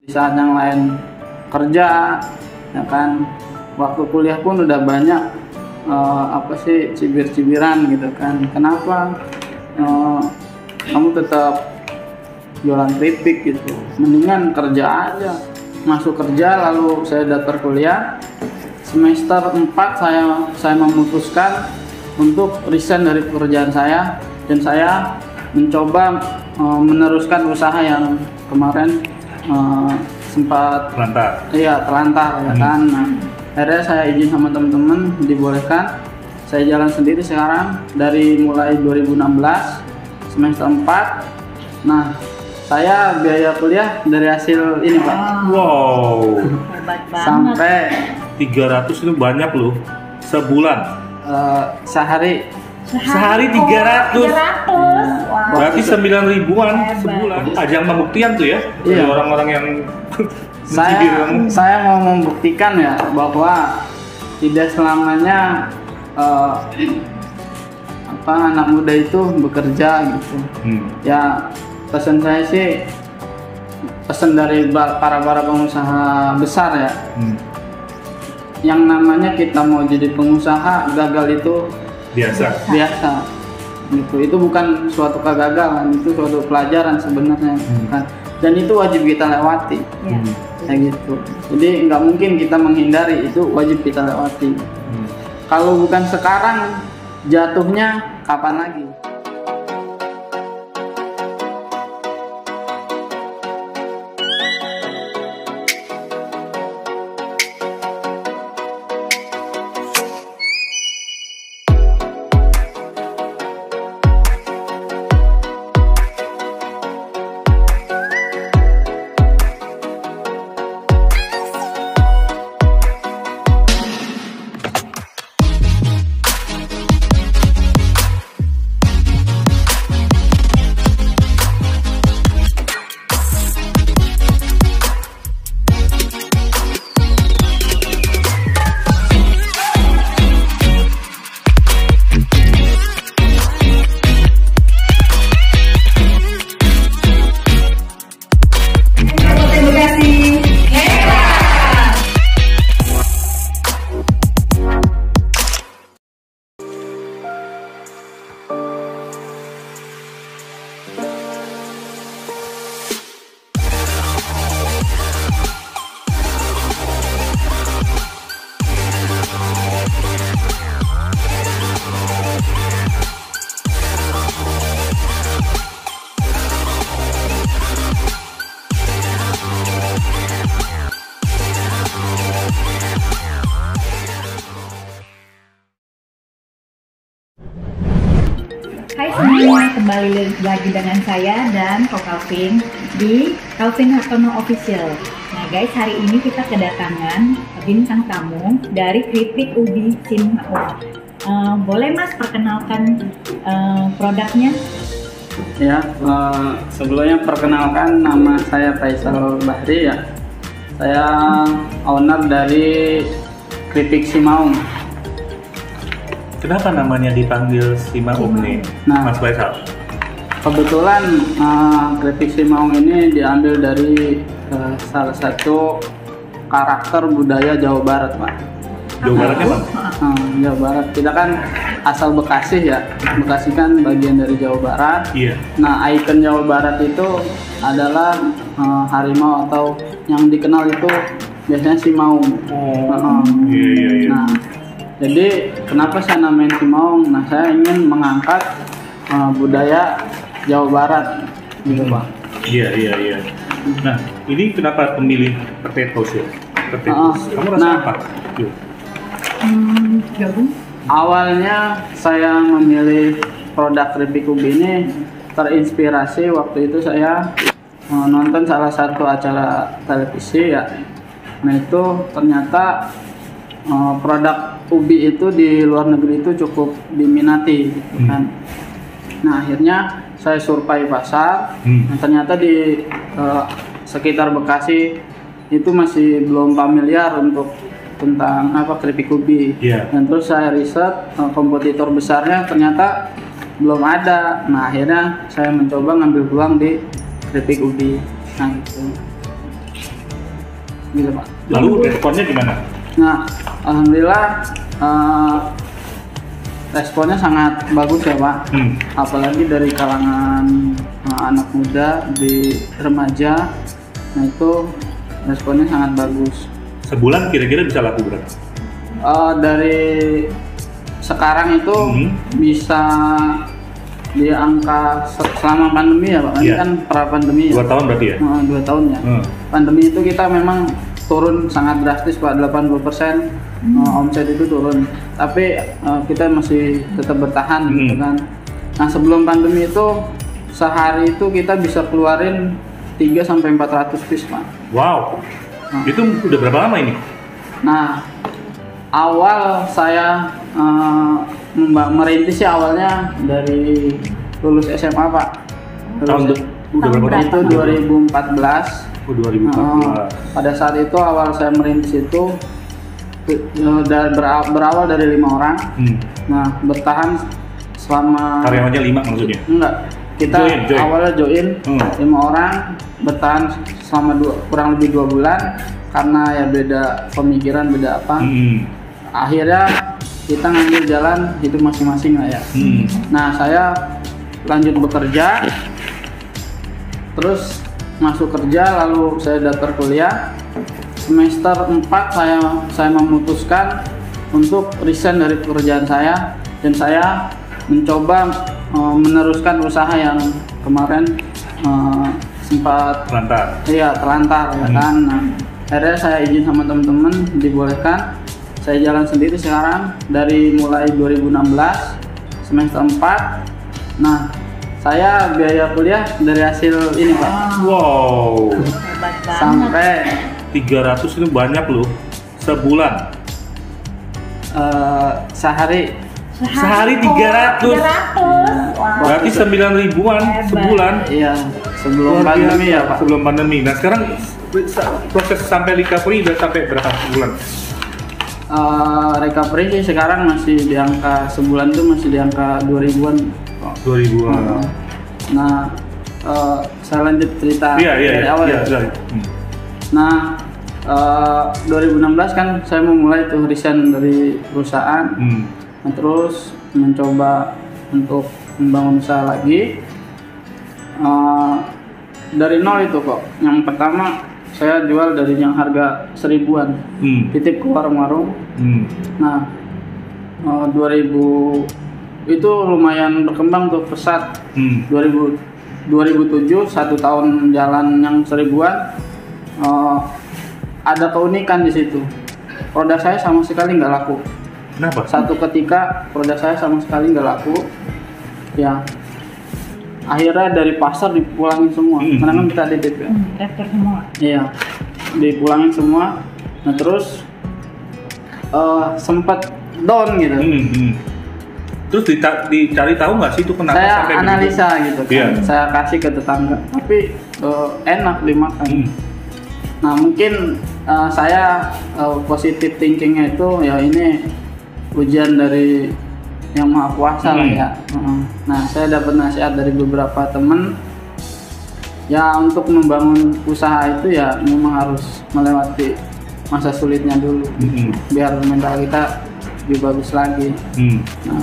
Di saat yang lain kerja, ya kan, waktu kuliah pun udah banyak cibir-cibiran gitu kan. Kenapa kamu tetap jualan keripik gitu? Mendingan kerja aja. Masuk kerja lalu saya daftar kuliah. Semester 4 saya memutuskan untuk resign dari pekerjaan saya dan saya mencoba meneruskan usaha yang kemarin sempat Lantar. Iya, telantar ya kan. Nah, akhirnya saya izin sama teman-teman, dibolehkan saya jalan sendiri sekarang dari mulai 2016 semester 4. Nah, saya biaya kuliah dari hasil ini, Pak. Wow. Hebat banget. Sampai 300 itu banyak loh. Sebulan. sehari. Sehari 300. 300. Wow. Berarti 9 ribuan Hebat. sebulan. Ajang pembuktian tuh ya. Iya. Dari orang-orang yang mencibir Saya kamu. saya mau membuktikan ya bahwa tidak selamanya anak muda itu bekerja gitu. Ya, pesan saya sih, pesan dari para pengusaha besar ya. Yang namanya kita mau jadi pengusaha, gagal itu Biasa. biasa gitu. Itu bukan suatu kegagalan, itu suatu pelajaran sebenarnya kan. Dan itu wajib kita lewati. Ya. Kayak gitu. Jadi nggak mungkin kita menghindari, itu wajib kita lewati. Kalau bukan sekarang, jatuhnya kapan lagi? Hai semuanya, kembali lagi dengan saya dan Ko Calvin di Calvin Hartono Official. Nah guys, hari ini kita kedatangan bintang tamu dari Keripik Ubi Simaung. Boleh Mas perkenalkan produknya? Ya, sebelumnya perkenalkan, nama saya Faisal Bahri ya. Saya owner dari Keripik Simaung. Kenapa namanya dipanggil Simaung nih, Nah, Mas Faisal? kebetulan Keripik Simaung ini diambil dari salah satu karakter budaya Jawa Barat, Pak. Jawa Baratnya Bang? Jawa Barat. Kita kan asal Bekasi ya. Bekasi kan bagian dari Jawa Barat. Iya. Nah, ikon Jawa Barat itu adalah harimau, atau yang dikenal itu biasanya Simaung. Iya. Nah, jadi kenapa saya namain Simaung? Nah, saya ingin mengangkat budaya Jawa Barat gitu, Pak. Iya. Nah, ini kenapa pemilih potatoes ya? Potatoes. Kamu rasa Nah. apa? Yuk. Gabung. Awalnya saya memilih produk keripik ubi ini terinspirasi waktu itu saya nonton salah satu acara televisi ya. Nah, itu ternyata produk ubi itu di luar negeri itu cukup diminati gitu kan. Nah, akhirnya saya survei pasar. Nah, ternyata di sekitar Bekasi itu masih belum familiar untuk tentang keripik ubi. Dan terus saya riset kompetitor besarnya ternyata belum ada. Nah, akhirnya saya mencoba ngambil peluang di keripik ubi. Nah, gitu. gitu Pak. Lalu responnya gimana? Nah, alhamdulillah responnya sangat bagus ya Pak. Apalagi dari kalangan anak muda, di remaja, nah itu responnya sangat bagus. Sebulan kira-kira bisa laku berapa? Dari sekarang itu bisa di angka selama pandemi ya Pak. Ini kan pra pandemi ya. 2 tahun berarti ya? 2 tahun ya. Pandemi itu kita memang turun sangat drastis Pak, 80% omset itu turun. Tapi kita masih tetap bertahan gitu kan. Nah, sebelum pandemi itu sehari itu kita bisa keluarin 300-400 piece Pak. Wow. Itu udah berapa lama ini? Nah, awal saya merintis sih awalnya dari lulus SMA Pak. Tahun udah berapa tahun? Itu 2014. Oh, 2014. Pada saat itu awal saya merintis itu berawal dari 5 orang. Nah, bertahan selama karyawannya 5 maksudnya? Enggak. Kita join. Awalnya join 5 orang, bertahan selama kurang lebih 2 bulan karena ya beda pemikiran, beda apa. Akhirnya kita ngambil jalan hidup masing-masing lah ya. Nah, saya lanjut bekerja, terus masuk kerja, lalu saya daftar kuliah. Semester 4 saya memutuskan untuk resign dari pekerjaan saya dan saya mencoba meneruskan usaha yang kemarin sempat terlantar ya kan. Nah, akhirnya saya izin sama teman-teman, dibolehkan saya jalan sendiri sekarang dari mulai 2016 semester 4. Nah, saya biaya kuliah dari hasil ini Pak. Wow. Sampai 300 itu banyak loh sebulan. Sehari 300. Berarti 9 ribuan sebulan. Iya, sebelum pandemi ya Pak. Sebelum pandemi. Nah, sekarang proses sampai recovery udah sampai berapa bulan? Recovery sih sekarang masih di angka sebulan itu masih di angka 2000-an. 2000-an. Nah, saya lanjut cerita dari awal ya. Nah, 2016 kan saya memulai tuh resign dari perusahaan. Nah, terus mencoba untuk membangun usaha lagi. Dari nol itu kok. Yang pertama saya jual dari yang harga 1000-an, titip ke warung-warung. Nah, 2000 itu lumayan berkembang tuh pesat. 2007 1 tahun jalan yang 1000-an, ada keunikan di situ. Produk saya sama sekali nggak laku. Kenapa? Satu ketika produk saya sama sekali nggak laku. Ya, akhirnya dari pasar dipulangin semua. Karena kan kita titip ya. Daftar semua. Iya, dipulangin semua. Nah, terus sempat down gitu. Terus dicari tahu nggak sih itu kenapa Saya sampai analisa gitu kan. Yeah. Saya kasih ke tetangga, tapi enak dimakan. Nah, mungkin saya positive thinkingnya itu ya ini ujian dari yang Maha Kuasa lah ya. Nah, saya dapat nasihat dari beberapa teman ya, untuk membangun usaha itu ya memang harus melewati masa sulitnya dulu, biar mental kita lebih bagus lagi. Nah,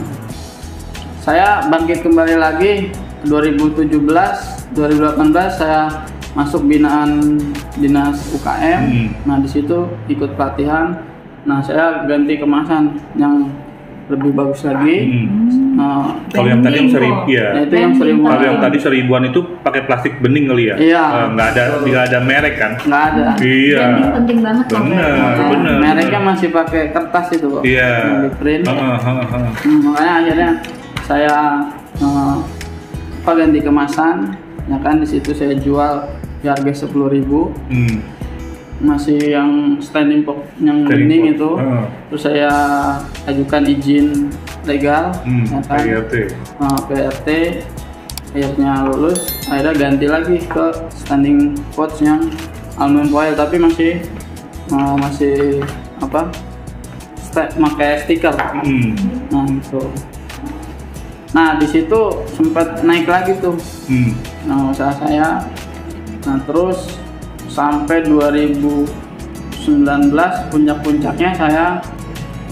saya bangkit kembali lagi 2017, 2018 saya masuk binaan dinas UKM. Nah, di situ ikut pelatihan. Nah, saya ganti kemasan yang lebih bagus lagi. Kalau yang tadi yang 1000 ya. Nah, itu yang 1000. Kalau yang tadi 1000-an itu pakai plastik bening kali ya? Iya. Nggak ada merek kan? Nggak ada. Iya. Branding penting banget loh. Bener. Mereknya masih pakai kertas itu kok. Iya. Yang di print. Makanya akhirnya saya ganti kemasan. Ya kan, di situ saya jual di harga 10.000. Masih yang standing pot yang bening itu. Terus saya ajukan izin legal, ya kan? PRT. Akhirnya lulus. Akhirnya ganti lagi ke standing pot yang aluminium foil, tapi masih apa? Pakai stiker. Nah, gitu. Nah, di situ sempat naik lagi tuh. Nah, usaha saya. Nah, terus sampai 2019 puncak-puncaknya saya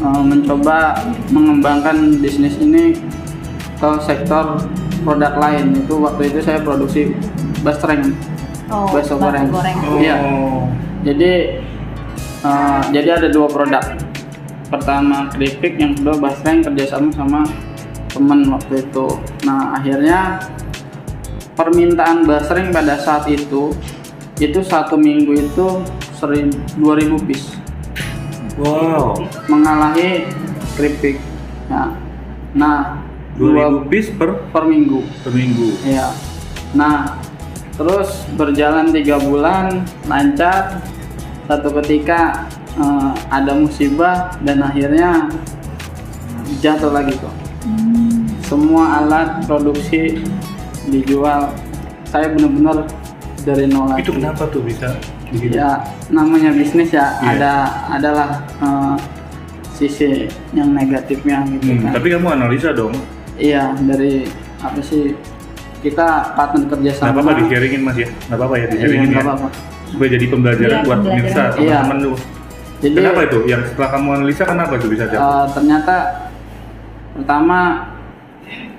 mencoba mengembangkan bisnis ini ke sektor produk lain. Itu waktu itu saya produksi basreng, bakso goreng. Iya. Jadi ada 2 produk. Pertama keripik, yang kedua basreng, kerjasama sama teman waktu itu. Nah akhirnya permintaan basreng pada saat itu 1 minggu itu 2.000 piece. Wow. Mengalahi keripik. Nah 2.000 piece per minggu. Per minggu. Iya. Nah terus berjalan 3 bulan lancar. Satu ketika ada musibah dan akhirnya jatuh lagi kok. Semua alat produksi dijual. Saya benar-benar dari nol lagi. Itu kenapa tuh bisa begitu? Ya namanya bisnis ya, adalah sisi yang negatifnya gitu kan. Tapi kamu analisa dong. Iya, dari apa sih, kita partner kerjasama. Nggak apa-apa di-sharingin Mas ya? Nggak apa-apa ya di-sharingin ya? Apa-apa. Supaya jadi pembelajaran buat pemirsa, teman-teman tuh. Jadi, kenapa itu? Yang setelah kamu analisa kenapa itu bisa jatuh? Ternyata pertama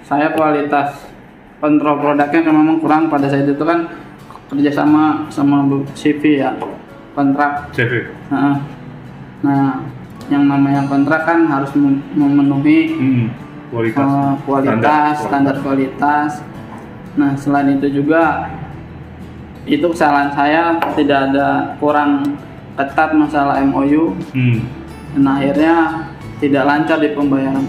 saya kualitas kontrol produknya kan memang kurang pada saat itu kan, kerjasama sama CV ya, kontrak. CV. Nah, yang namanya kontrak kan harus memenuhi kualitas, standar kualitas. Nah, selain itu juga itu kesalahan saya, tidak ada, kurang ketat masalah MOU. Dan akhirnya tidak lancar di pembayaran.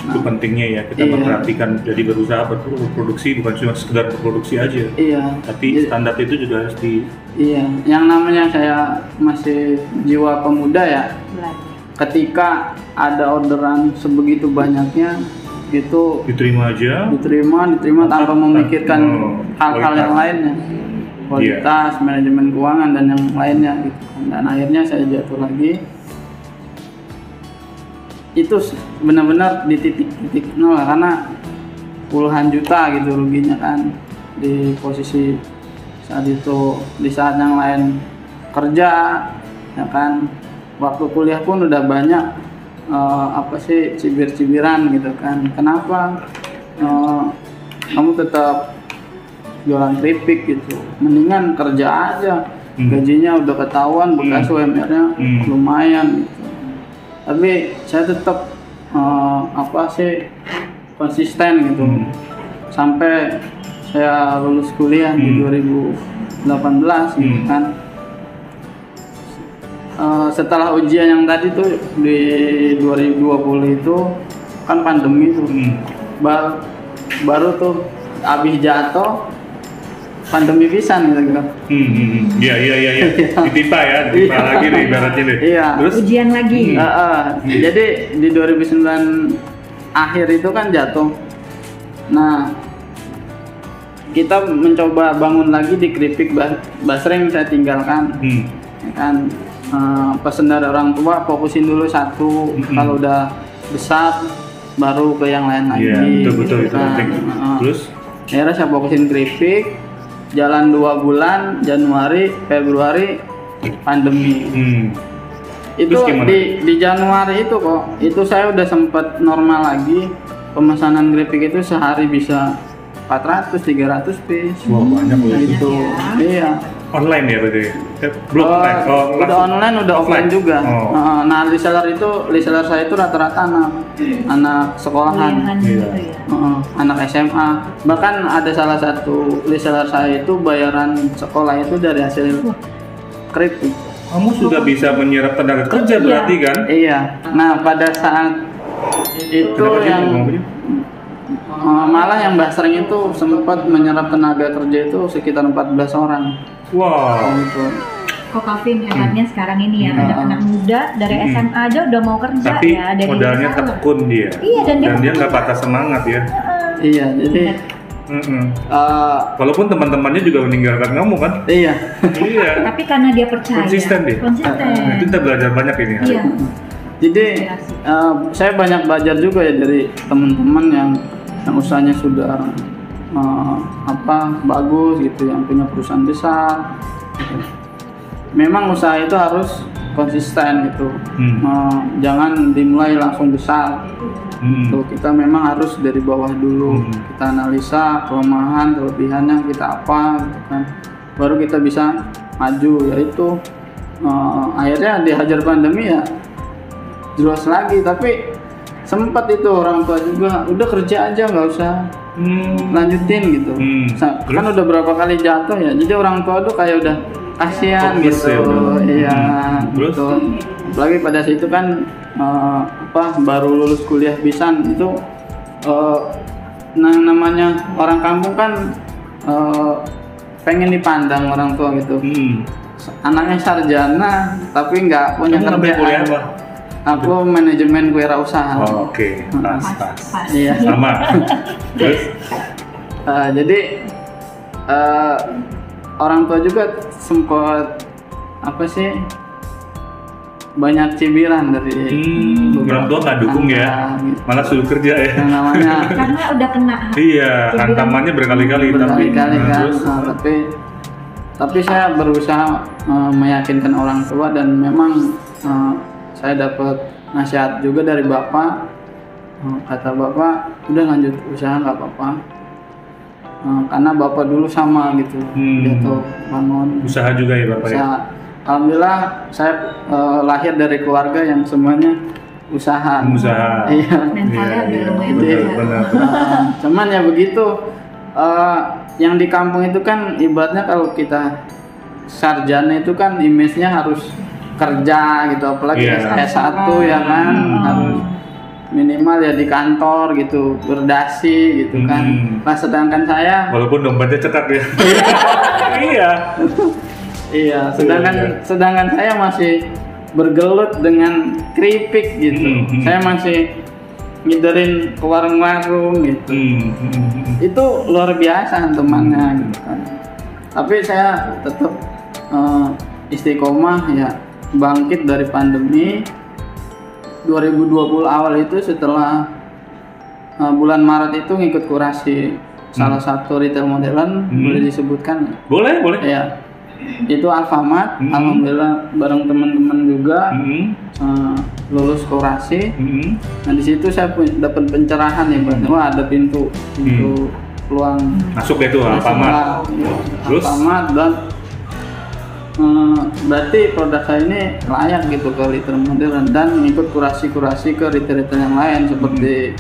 Itu pentingnya ya, kita memperhatikan, jadi berusaha berproduksi bukan cuma sekedar berproduksi aja. Iya. Tapi standar itu juga harus di. Iya, yang namanya saya masih jiwa pemuda ya. Ketika ada orderan sebegitu banyaknya, itu diterima tanpa memikirkan hal-hal yang lainnya, kualitas, manajemen keuangan dan yang lainnya gitu. Dan akhirnya saya jatuh lagi. Itu benar-benar di titik nol karena puluhan juta gitu ruginya kan di posisi saat itu. Di saat yang lain kerja ya kan, waktu kuliah pun udah banyak cibir-cibiran gitu kan, kenapa kamu tetap jualan keripik gitu, mendingan kerja aja, gajinya udah ketahuan, bekas UMR-nya lumayan gitu. Tapi saya tetap konsisten gitu sampai saya lulus kuliah di 2018 gitu kan. Setelah ujian yang tadi tuh di 2020 itu kan pandemi tuh, baru tuh abis jatuh pandemi pisan gitu. Iya. Ditimpa lagi nih ibaratnya deh. Iya. Terus ujian lagi. Jadi di 2009 akhir itu kan jatuh. Nah, kita mencoba bangun lagi di keripik basreng saya tinggalkan. Ya kan, pesan dari orang tua fokusin dulu satu, kalau udah besar baru ke yang lain lagi. Iya, betul itu penting. Terus akhirnya saya fokusin keripik. Jalan 2 bulan, Januari, Februari pandemi. Itu di Januari itu kok, itu saya udah sempat normal lagi. Pemesanan keripik itu sehari bisa 400-300 piece. Wah, banyak loh itu. Iya. Online ya berarti? Belum online? Udah online, udah offline juga. Nah, reseller saya itu rata-rata anak sekolahan, anak SMA. Bahkan ada salah satu reseller saya itu bayaran sekolah itu dari hasil keripik. Kamu sudah bisa menyerap tenaga kerja berarti kan? Iya. Nah, pada saat itu malah yang basreng itu sempat menyerap tenaga kerja itu sekitar 14 orang. Wow. Kokavin hebatnya sekarang ini ya, anak-anak muda dari SMA aja udah mau kerja. Tapi ya, dari modalnya tekun dia. Iya, dan dia nggak patah semangat ya. Iya, jadi walaupun teman-temannya juga meninggalkan kamu kan? Iya. Tapi karena dia percaya. Konsisten deh. Itu kita belajar banyak ini. Iya. Jadi saya banyak belajar juga ya dari teman-teman yang usahanya sudah bagus gitu, yang punya perusahaan besar. memang usaha itu harus konsisten gitu. Jangan dimulai langsung besar. Tuh, kita memang harus dari bawah dulu. Kita analisa kelemahan, kelebihannya kita apa gitu kan. Baru kita bisa maju. Yaitu akhirnya dihajar pandemi ya jelas lagi, tapi sempat itu orang tua juga udah kerja aja nggak usah lanjutin gitu. Kan udah berapa kali jatuh ya, jadi orang tua tuh kayak udah kasihan gitu ya, iya gitu. Apalagi pada situ kan baru lulus kuliah pisan itu, namanya orang kampung kan pengen dipandang orang tua gitu. Anaknya sarjana tapi nggak punya kerjaan. Aku manajemen kewirausahaan. Oke. Pas. Iya. Sama. Terus? Jadi orang tua juga sempat banyak cibiran dari orang tua nggak dukung ya, gitu. malah suruh kerja ya. Yang namanya karena udah kena. Iya, hantamannya berkali-kali kan. Tapi saya berusaha meyakinkan orang tua, dan memang saya dapat nasihat juga dari bapak. Kata bapak, udah lanjut usaha nggak apa-apa, karena bapak dulu sama gitu, jatuh bangun usaha juga ya bapak usaha. ya. Alhamdulillah saya lahir dari keluarga yang semuanya usaha. Iya. Mentalnya udah lumayan benar. Cuman ya begitu, yang di kampung itu kan ibaratnya kalau kita sarjana itu kan image-nya harus kerja gitu, apalagi S1 ya kan, harus minimal ya di kantor gitu, berdasi gitu kan. Nah sedangkan saya walaupun dompetnya cetak ya. Iya, sedangkan saya masih bergelut dengan keripik gitu. Saya masih ngiderin ke warung-warung gitu. Itu luar biasa temannya gitu kan. Tapi saya tetap istiqomah ya, bangkit dari pandemi 2020 awal itu. Setelah bulan Maret itu ngikut kurasi salah satu retail modern, boleh disebutkan? Boleh. Ya, itu Alfamart. Alhamdulillah bareng teman-teman juga lulus kurasi. Nah di situ saya dapat pencerahan ya, wah ada pintu peluang masuk itu Alfamart. Terus Alfamart, dan berarti produk saya ini layak gitu ke retail modern, dan ikut kurasi ke retail-retail yang lain seperti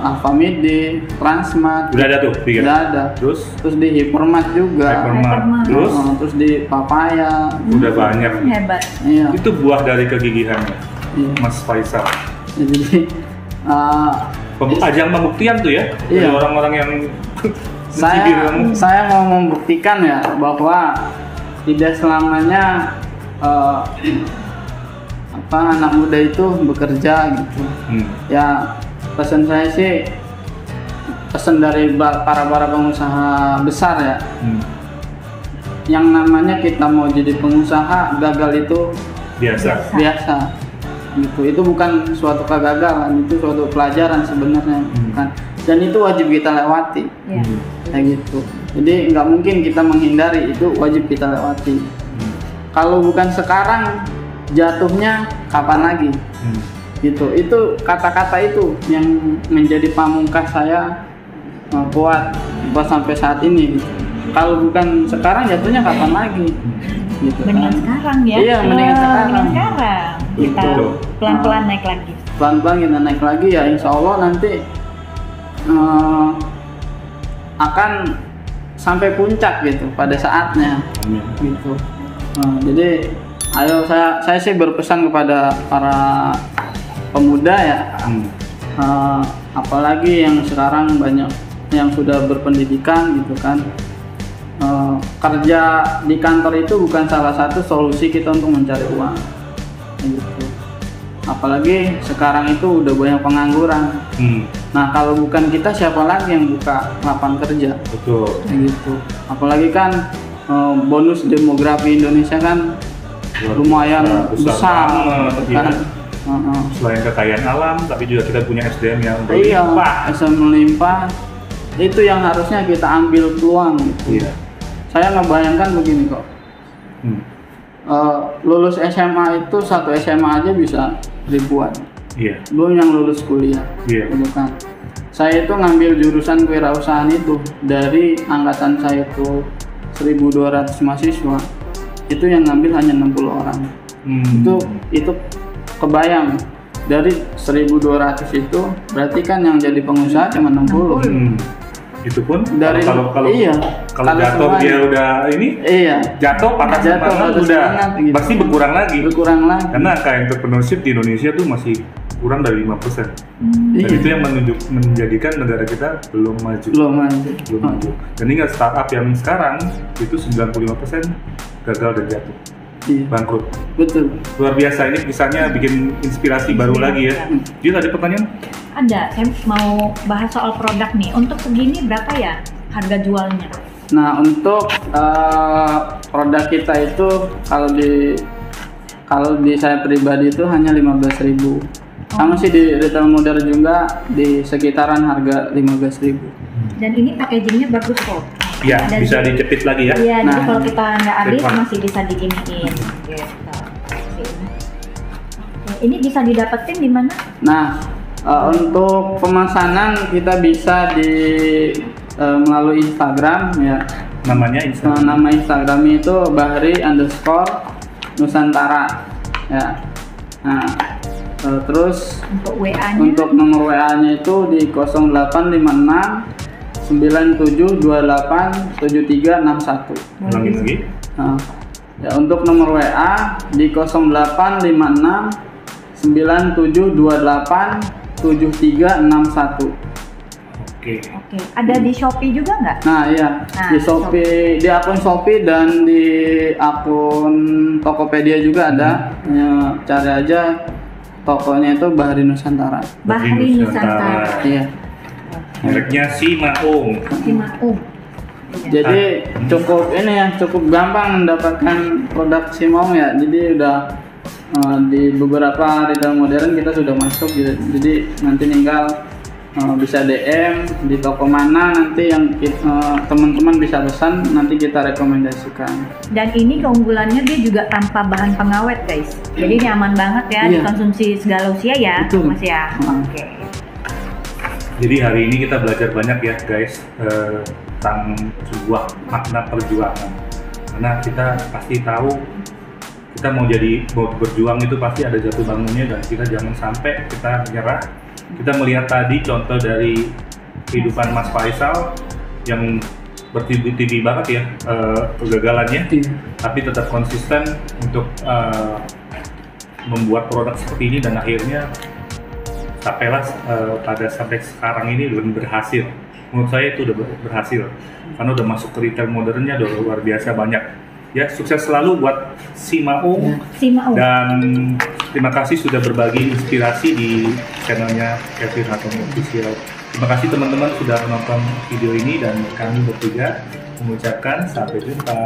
Alfamidi, Transmart. Udah ada tuh, Udah ada. Terus di Hypermart juga. Terus di Papaya. Udah banyak. Hebat. Iya. Itu buah dari kegigihannya, Mas Faisal. Jadi ajang pembuktian tuh ya, dari orang-orang yang saya mau membuktikan ya bahwa tidak selamanya anak muda itu bekerja gitu. Ya pesan saya sih, pesan dari para pengusaha besar ya. Yang namanya kita mau jadi pengusaha, gagal itu biasa gitu. Itu bukan suatu kegagalan, itu suatu pelajaran sebenarnya kan. Dan itu wajib kita lewati. Kayak gitu. Jadi nggak mungkin kita menghindari, itu wajib kita lewati. Kalau bukan sekarang, jatuhnya kapan lagi? Gitu. Itu kata-kata itu yang menjadi pamungkas saya buat sampai saat ini. Gitu. Kalau bukan sekarang, jatuhnya kapan lagi? Gitu. Mendingan sekarang ya. Iya, mendingan sekarang. Kita pelan-pelan naik lagi. Pelan-pelan kita naik lagi ya, insya Allah nanti akan sampai puncak gitu pada saatnya. Gitu. Jadi ayo saya sih berpesan kepada para pemuda ya, apalagi yang sekarang banyak yang sudah berpendidikan gitu kan. Kerja di kantor itu bukan salah satu solusi kita untuk mencari uang gitu. Apalagi sekarang itu udah banyak pengangguran. Nah kalau bukan kita, siapa lagi yang buka lapangan kerja? Betul. Gitu. Apalagi kan bonus demografi Indonesia kan lumayan besar kan. Selain kekayaan alam, tapi juga kita punya SDM yang berlimpah. SDM melimpah. Itu yang harusnya kita ambil peluang. Gitu. Saya ngebayangkan begini kok. lulus SMA itu satu SMA aja bisa ribuan. Iya. Belum yang lulus kuliah. Iya. Gitu kan. Saya itu ngambil jurusan kewirausahaan itu dari angkatan saya itu 1.200 mahasiswa. Itu yang ngambil hanya 60 orang. Itu kebayang dari 1.200 itu berarti kan yang jadi pengusaha cuma 60. Itu pun Dari kalau iya, kalau jatuh semuanya. dia udah ini Iya. jatuh patah semangat udah gitu. pasti berkurang lagi. Berkurang lagi. Karena angka entrepreneurship di Indonesia tuh masih kurang dari 5%. Dan Iya. itu yang menjadikan negara kita belum maju. Belum maju. Belum maju. Dan ingat startup yang sekarang itu 95% gagal dan jatuh. Iya. Bangkrut. Betul. Luar biasa, ini kisahnya bikin inspirasi baru lagi ya. Jadi ada pertanyaan? Ada, saya mau bahas soal produk nih. Untuk segini berapa ya harga jualnya? Nah, untuk produk kita itu kalau di saya pribadi itu hanya 15.000. Sama sih di retail modern juga di sekitaran harga 15.000. Dan ini packagingnya bagus kok. Ya, Ada bisa di- dijepit lagi ya. Iya, jadi Nah, kalau kita nggak habis Depan. masih bisa diginiin. Gitu. Oke, ini bisa didapetin di mana? Nah, untuk pemesanan kita bisa melalui Instagram ya. Namanya Instagram. Nama Instagramnya itu bahri_nusantara ya. Nah, terus Untuk WA-nya? untuk nomor WA-nya itu di 0856 9728 7361. Ulangin lagi. Nah, ya untuk nomor WA di 0856 9728 7361. Oke. Oke, ada di Shopee juga nggak? Nah, iya, Nah, di Shopee, di akun Shopee dan di akun Tokopedia juga ada. Ya, cari aja tokonya itu Bahri Nusantara. Bahri Nusantara. Iya. Mereknya Si Maung. Si Maung. Iya. Jadi cukup ini ya, cukup gampang mendapatkan produk Simong ya. Jadi udah di beberapa retail modern kita sudah masuk gitu. Jadi nanti tinggal bisa DM di toko mana nanti yang teman-teman bisa pesan, nanti kita rekomendasikan. Dan ini keunggulannya dia juga tanpa bahan pengawet guys. Jadi ini aman banget ya Iya. dikonsumsi segala usia ya, Betul. Mas ya. Oke. Jadi hari ini kita belajar banyak ya guys tentang sebuah makna perjuangan. Karena kita pasti tahu kita mau berjuang itu pasti ada jatuh bangunnya, dan kita jangan sampai kita menyerah. Kita melihat tadi contoh dari kehidupan Mas Faisal yang bertubi-tubi banget ya kegagalannya, tapi tetap konsisten untuk membuat produk seperti ini, dan akhirnya sampailah sampai sekarang ini belum berhasil. Menurut saya itu udah berhasil karena udah masuk ke retail modernnya, udah luar biasa banyak. Ya, sukses selalu buat Si Maung. Si Maung. Dan terima kasih sudah berbagi inspirasi di channelnya Kevin Hartono Official. Terima kasih teman-teman sudah menonton video ini, dan kami bertiga mengucapkan sampai jumpa.